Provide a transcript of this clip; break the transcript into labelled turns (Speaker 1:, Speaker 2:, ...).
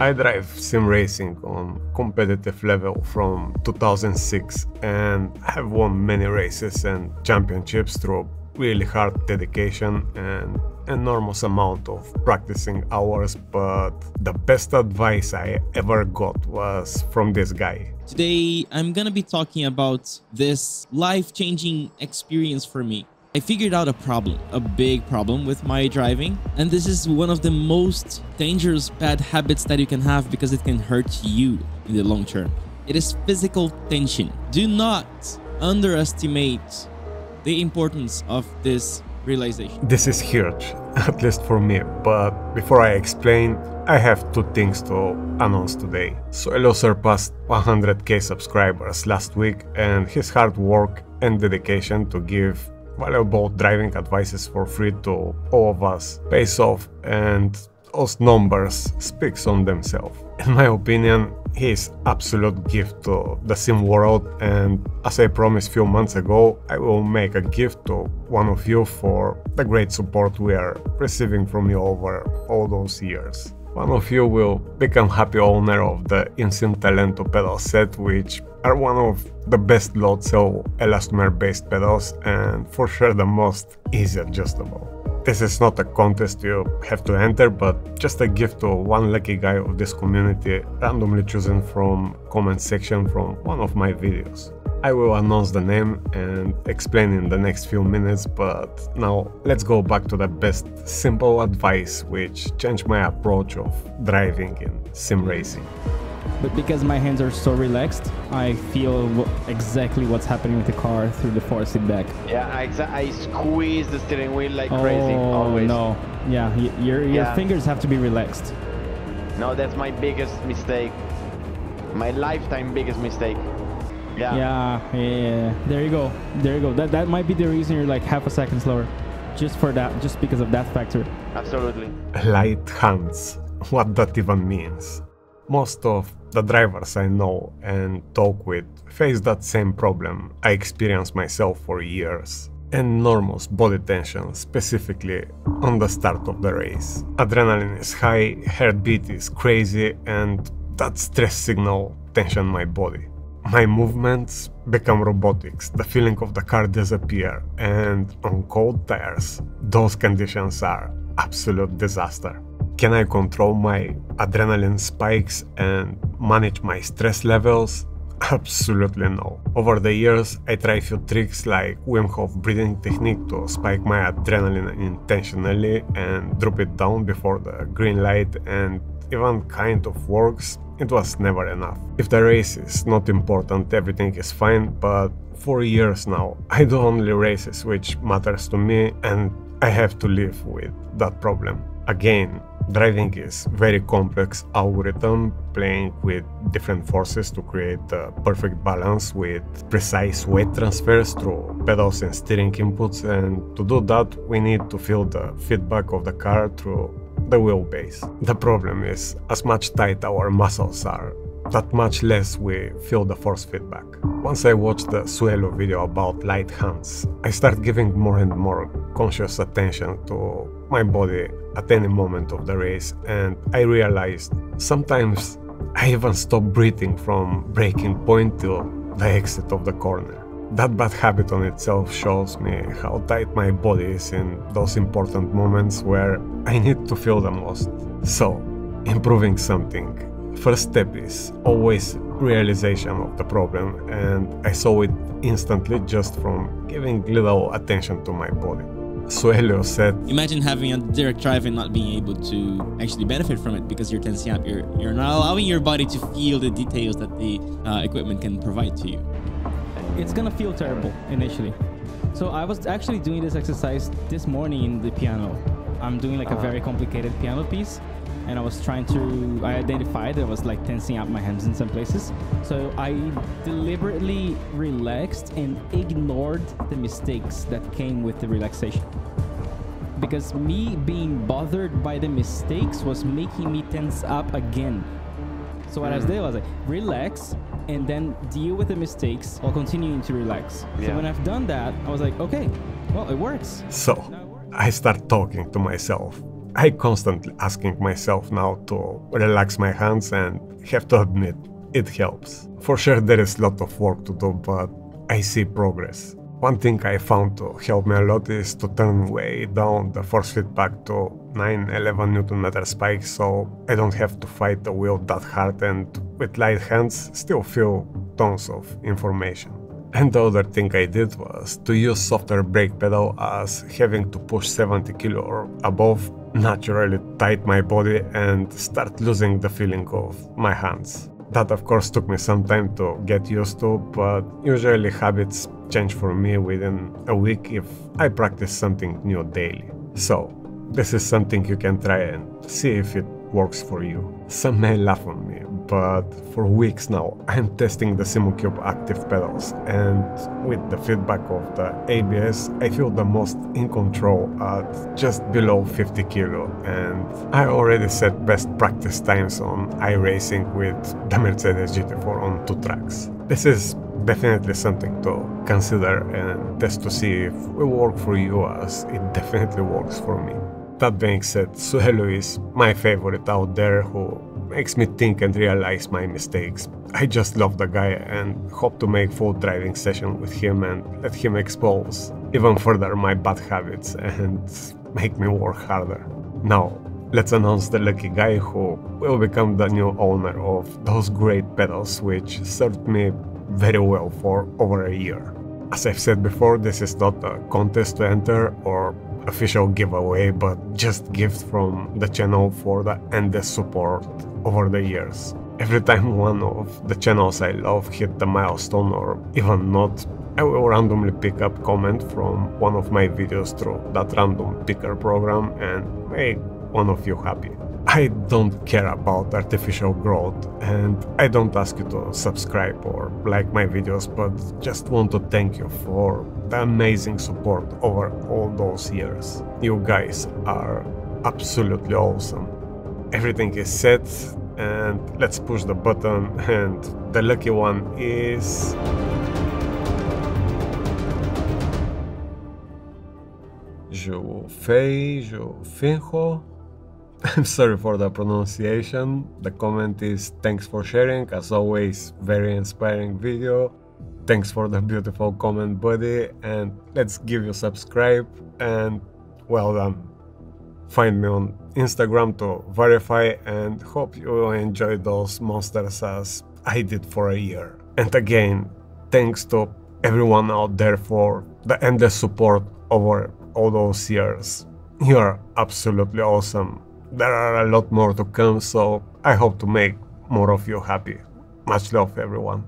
Speaker 1: I drive sim racing on competitive level from 2006 and have won many races and championships through really hard dedication and enormous amount of practicing hours, but the best advice I ever got was from this guy.
Speaker 2: Today, I'm gonna be talking about this life-changing experience for me. I figured out a big problem with my driving, and this is one of the most dangerous bad habits that you can have because it can hurt you in the long term. It is physical tension. Do not underestimate the importance of this realization.
Speaker 1: This is huge, at least for me, but before I explain, I have two things to announce today. Suellio surpassed 100k subscribers last week, and his hard work and dedication to give valuable driving advices for free to all of us pays off, and those numbers speaks on themselves. In my opinion, he is absolute gift to the sim world, and as I promised few months ago, I will make a gift to one of you for the great support we are receiving from you over all those years. One of you will become happy owner of the Heusinkveld Talento pedal set, which are one of the best load cell elastomer based pedals and for sure the most easy adjustable. This is not a contest you have to enter, but just a gift to one lucky guy of this community randomly chosen from comment section from one of my videos. I will announce the name and explain in the next few minutes, but now let's go back to the best simple advice which changed my approach of driving in sim racing.
Speaker 3: But because my hands are so relaxed, I feel exactly what's happening with the car through the forward seat back.
Speaker 4: Yeah, I squeeze the steering wheel like crazy, always.
Speaker 3: No, yeah, your fingers have to be relaxed.
Speaker 4: No, that's my biggest mistake. My lifetime biggest mistake.
Speaker 3: Yeah. There you go. That might be the reason you're like half a second slower. Just because of that factor.
Speaker 4: Absolutely.
Speaker 1: Light hands. What that even means. Most of the drivers I know and talk with face that same problem I experienced myself for years. Enormous body tension, specifically on the start of the race. Adrenaline is high, heartbeat is crazy, and that stress signal tension my body. My movements become robotics, the feeling of the car disappear, and on cold tires, those conditions are absolute disaster. Can I control my adrenaline spikes and manage my stress levels? Absolutely no. Over the years, I try a few tricks like Wim Hof breathing technique to spike my adrenaline intentionally and drop it down before the green light, and even kind of works. It was never enough. If the race is not important, everything is fine, but for years now, I do only races which matters to me, and I have to live with that problem. Again, driving is very complex algorithm, playing with different forces to create the perfect balance with precise weight transfers through pedals and steering inputs, and to do that we need to feel the feedback of the car through the wheelbase. The problem is, as much tight our muscles are, that much less we feel the force feedback. Once I watched the Suellio video about light hands, I start giving more and more conscious attention to my body at any moment of the race, and I realized sometimes I even stop breathing from braking point till the exit of the corner. That bad habit on itself shows me how tight my body is in those important moments where I need to feel the most. So, improving something. First step is always realization of the problem, and I saw it instantly just from giving little attention to my body. Suellio said,
Speaker 2: imagine having a direct drive and not being able to actually benefit from it because you're tensing up. You're not allowing your body to feel the details that the equipment can provide to you.
Speaker 3: It's gonna feel terrible initially. So I was actually doing this exercise this morning in the piano. I'm doing like a very complicated piano piece, and I identified that I was like tensing up my hands in some places. So I deliberately relaxed and ignored the mistakes that came with the relaxation. Because me being bothered by the mistakes was making me tense up again. So what I was doing was like, relax, and then deal with the mistakes while continuing to relax. So when I've done that, I was like, okay, well, it works.
Speaker 1: So I start talking to myself. I constantly asking myself now to relax my hands, and have to admit, it helps. For sure there is a lot of work to do, but I see progress. One thing I found to help me a lot is to turn way down the force feedback to 9-11 Nm spikes, so I don't have to fight the wheel that hard and with light hands still feel tons of information. And the other thing I did was to use softer brake pedal, as having to push 70 kg or above naturally tight my body and start losing the feeling of my hands. That of course took me some time to get used to, but usually habits change for me within a week if I practice something new daily. So this is something you can try and see if it works for you. Some may laugh on me, but for weeks now I'm testing the Simucube active pedals, and with the feedback of the ABS I feel the most in control at just below 50 kg, and I already set best practice times on iRacing with the Mercedes GT4 on 2 tracks. This is definitely something to consider and test to see if it will work for you, as it definitely works for me. That being said, Suellio is my favorite out there, who makes me think and realize my mistakes. I just love the guy and hope to make full driving session with him and let him expose even further my bad habits and make me work harder. Now, let's announce the lucky guy who will become the new owner of those great pedals which served me very well for over a year. As I've said before, this is not a contest to enter or official giveaway, but just gift from the channel for the endless support over the years. Every time one of the channels I love hit the milestone, or even not, I will randomly pick up comment from one of my videos through that random picker program and make one of you happy. I don't care about artificial growth, and I don't ask you to subscribe or like my videos, but just want to thank you for the amazing support over all those years. You guys are absolutely awesome. Everything is set, and let's push the button, and the lucky one is... Heusinkveld. I'm sorry for the pronunciation. The comment is thanks for sharing, as always, very inspiring video. Thanks for the beautiful comment, buddy, and let's give you subscribe, and well done. Find me on Instagram to verify, and hope you will enjoy those monsters as I did for a year. And again, thanks to everyone out there for the endless support over all those years. You are absolutely awesome. There are a lot more to come, so I hope to make more of you happy. Much love, everyone.